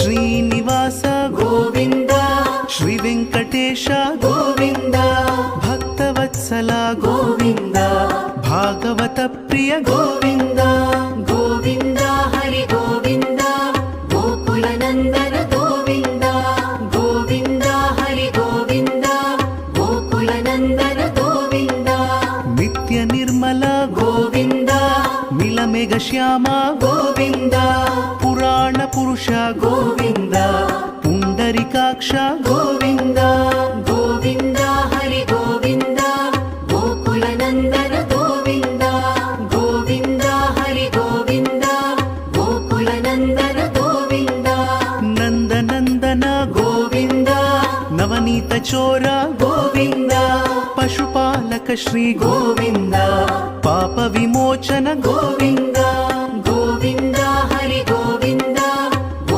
ಶ್ರೀನಿವಾಸ ಗೋವಿಂದ ಶ್ರೀ ವೆಂಕಟೇಶ ಗೋವಿಂದ ಭಕ್ತವತ್ಸಲ ಗೋವಿಂದ ಭಾಗವತ ಪ್ರಿಯ ಗೋವಿಂದ ಗೋವಿಂದ ಹರಿ ಗೋವಿಂದ ಗೋಕುಲ ನಂದನ ಗೋವಿಂದ ಗೋವಿಂದ ಹರಿ ಗೋವಿಂದ ಗೋಕುಲ ನಂದನ ಗೋವಿಂದ ನಿತ್ಯ ನಿರ್ಮಲ ಗೋವಿಂದ ನೀಲಮೇಘ ಶ್ಯಾಮ ಗೋವಿಂದ ಪುರಾಣ ಪುರುಷ ಗೋವಿಂದ ಪುಂಡರಿಕಾಕ್ಷ ಗೋವಿಂದ ಗೋವಿಂದ ಹರಿ ಗೋವಿಂದ ಗೋಕುಲ ನಂದನ ಗೋವಿಂದ ಗೋವಿಂದ ಹರಿ ಗೋವಿಂದ ಗೋಕುಲ ನಂದನ ಗೋವಿಂದ ನಂದನಂದನ ಗೋವಿಂದ ನವನೀತ ಚೋರ ಗೋವಿಂದ ಪಶುಪಾಲಕ ಶ್ರೀ ಗೋವಿಂದ ಪಾಪ ವಿಮೋಚನ ಗೋವಿಂದ